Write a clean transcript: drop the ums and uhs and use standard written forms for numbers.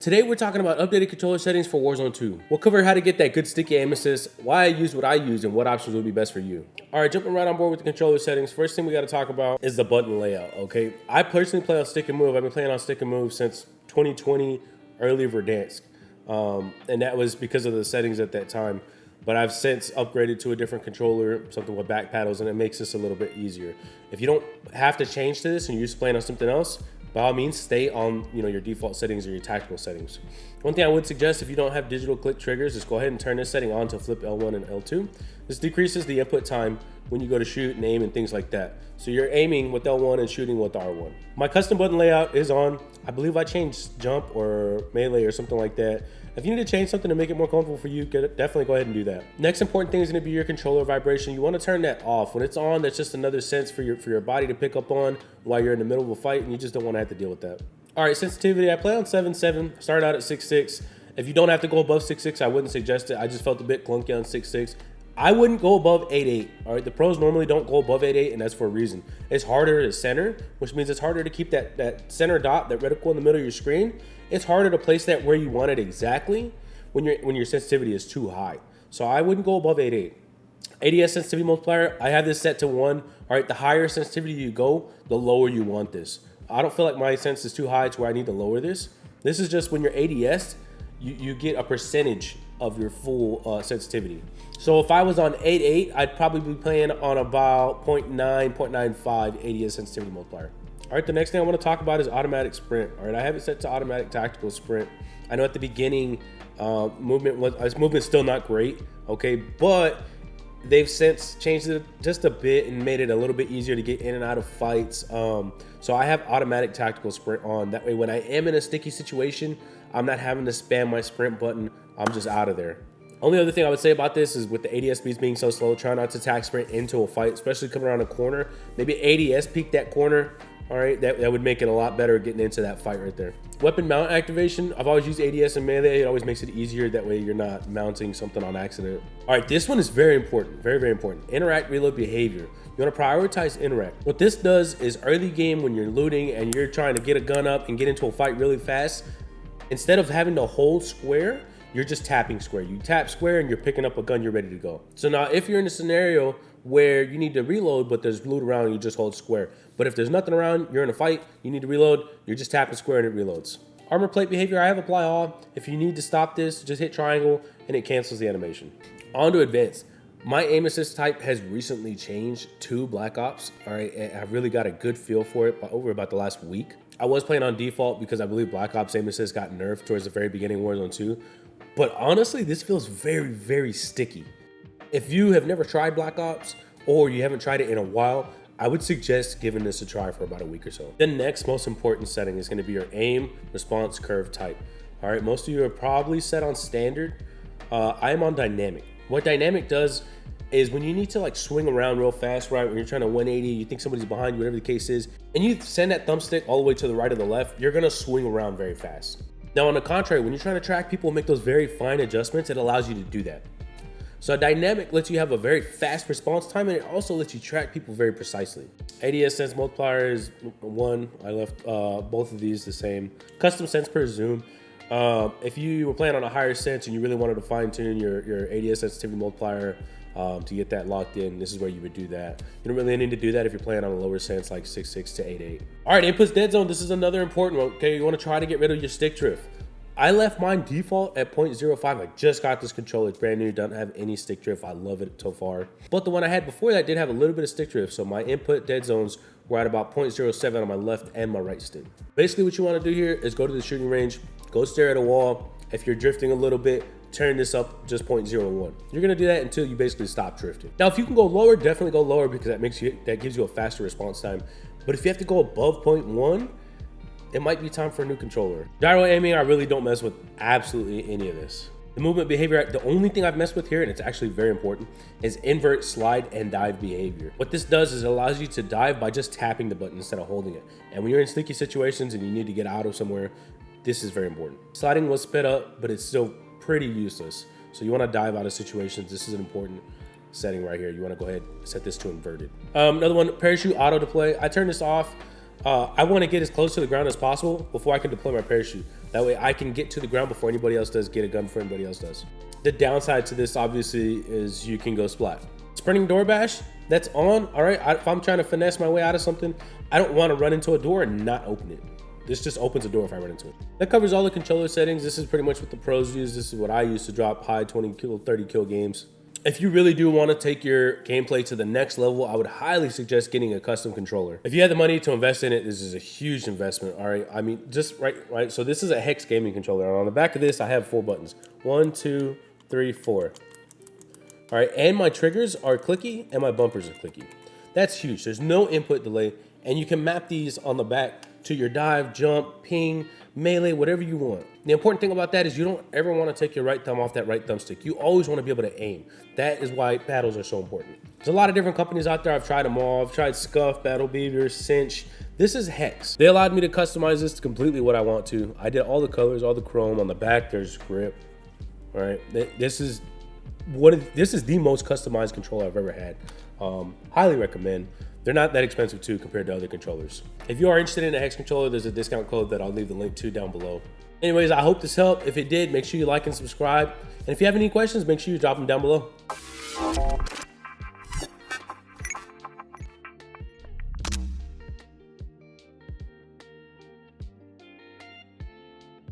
Today we're talking about updated controller settings for Warzone 2. We'll cover how to get that good sticky aim assist, why I use what I use, and what options would be best for you. Alright, jumping right on board with the controller settings, first thing we got to talk about is the button layout, okay? I personally play on stick and move. I've been playing on stick and move since 2020, early Verdansk. And that was because of the settings at that time. But I've since upgraded to a different controller, something with back paddles, and it makes this a little bit easier. If you don't have to change to this and you're just playing on something else, by all means, stay on your default settings or your tactical settings. One thing I would suggest, if you don't have digital click triggers, is go ahead and turn this setting on to flip L1 and L2. This decreases the input time when you go to shoot and aim and things like that. So you're aiming with L1 and shooting with R1. My custom button layout is on. I believe I changed jump or melee or something like that. If you need to change something to make it more comfortable for you, definitely go ahead and do that. Next important thing is going to be your controller vibration. You want to turn that off. When it's on, that's just another sense for your body to pick up on while you're in the middle of a fight, and you just don't want to have to deal with that. All right, sensitivity. I play on 7.7. Started out at 6.6. If you don't have to go above 6.6, I wouldn't suggest it. I just felt a bit clunky on 6.6. I wouldn't go above 8.8. All right, the pros normally don't go above 8.8, and that's for a reason. It's harder to center, which means it's harder to keep that center dot, that reticle in the middle of your screen. It's harder to place that where you want it exactly when your sensitivity is too high. So I wouldn't go above 8.8. ADS sensitivity multiplier, I have this set to 1. All right, the higher sensitivity you go, the lower you want this. I don't feel like my sense is too high to where I need to lower this. This is just when you're ADS, you get a percentage of your full sensitivity. So if I was on 8.8, I'd probably be playing on about 0.9, 0.95 ADS sensitivity multiplier. All right, the next thing I want to talk about is automatic sprint. All right, I have it set to automatic tactical sprint. I know at the beginning, movement's still not great, okay, but they've since changed it just a bit and made it a little bit easier to get in and out of fights. So I have automatic tactical sprint on. That way, when I am in a sticky situation, I'm not having to spam my sprint button. I'm just out of there. Only other thing I would say about this is with the ADS speeds being so slow, try not to tack sprint into a fight, especially coming around a corner. Maybe ADS peek that corner. All right, that would make it a lot better getting into that fight right there. Weapon mount activation, I've always used ADS and melee. It always makes it easier. That way you're not mounting something on accident. All right, this one is very important, very, very important. Interact, reload behavior. You wanna prioritize interact. What this does is early game when you're looting and you're trying to get a gun up and get into a fight really fast, instead of having to hold square, you're just tapping square. You tap square and you're picking up a gun, you're ready to go. So now if you're in a scenario where you need to reload, but there's loot around and you just hold square. But if there's nothing around, you're in a fight, you need to reload, you're just tapping square and it reloads. Armor plate behavior, I have apply all. If you need to stop this, just hit triangle and it cancels the animation. On to advanced. My aim assist type has recently changed to Black Ops. All right, and I've really got a good feel for it over about the last week. I was playing on default because I believe Black Ops aim assist got nerfed towards the very beginning of Warzone 2. But honestly, this feels very, very sticky. If you have never tried Black Ops or you haven't tried it in a while, I would suggest giving this a try for about a week or so. The next most important setting is going to be your aim response curve type. All right, most of you are probably set on standard. I am on dynamic. What dynamic does is when you need to like swing around real fast, right? When you're trying to 180, you think somebody's behind you, whatever the case is, and you send that thumbstick all the way to the right or the left, you're gonna swing around very fast. Now, on the contrary, when you're trying to track people and make those very fine adjustments, it allows you to do that. So dynamic lets you have a very fast response time, and it also lets you track people very precisely. ADS sense multiplier is 1. I left both of these the same. Custom sense per zoom. If you were playing on a higher sense and you really wanted to fine tune your ADS sensitivity multiplier to get that locked in, this is where you would do that. You don't really need to do that if you're playing on a lower sense like 6.6 to 8.8. All right, inputs dead zone. This is another important one. Okay, you want to try to get rid of your stick drift. I left mine default at 0.05. I just got this controller. It's brand new. Doesn't have any stick drift. I love it so far. But the one I had before that did have a little bit of stick drift. So my input dead zones were at about 0.07 on my left and my right stick. Basically what you want to do here is go to the shooting range, go stare at a wall. If you're drifting a little bit, turn this up just 0.01. You're going to do that until you basically stop drifting. Now, if you can go lower, definitely go lower because that gives you a faster response time. But if you have to go above 0.1, it might be time for a new controller. Gyro aiming, I really don't mess with absolutely any of this. The movement behavior, the only thing I've messed with here, and it's actually very important, is invert, slide, and dive behavior. What this does is it allows you to dive by just tapping the button instead of holding it. And when you're in sticky situations and you need to get out of somewhere, this is very important. Sliding was sped up, but it's still pretty useless. So you want to dive out of situations. This is an important setting right here. You want to go ahead and set this to inverted. Another one, parachute auto deploy. I turn this off I want to get as close to the ground as possible before I can deploy my parachute. That way I can get to the ground before anybody else does, get a gun before anybody else does. The downside to this obviously is you can go splat. Sprinting door bash, that's on, all right? If I'm trying to finesse my way out of something, I don't want to run into a door and not open it. This just opens a door if I run into it. That covers all the controller settings. This is pretty much what the pros use. This is what I use to drop high 20 kill, 30 kill games. If you really do want to take your gameplay to the next level, I would highly suggest getting a custom controller. If you have the money to invest in it, this is a huge investment, all right? I mean, just right. So this is a Hex gaming controller. And on the back of this, I have 4 buttons. 1, 2, 3, 4. All right, and my triggers are clicky and my bumpers are clicky. That's huge. There's no input delay, and you can map these on the back to your dive, jump, ping, melee, whatever you want. The important thing about that is you don't ever want to take your right thumb off that right thumbstick. You always want to be able to aim. That is why paddles are so important. There's a lot of different companies out there. I've tried them all. I've tried Scuff, Battle Beaver, Cinch. This is Hex. They allowed me to customize this completely what I want to. I did all the colors, all the chrome. On the back, there's grip. All right, this is the most customized controller I've ever had. Highly recommend. They're not that expensive too compared to other controllers. If you are interested in a Hex controller, there's a discount code that I'll leave the link to down below. Anyways, I hope this helped. If it did, make sure you like and subscribe. And if you have any questions, make sure you drop them down below.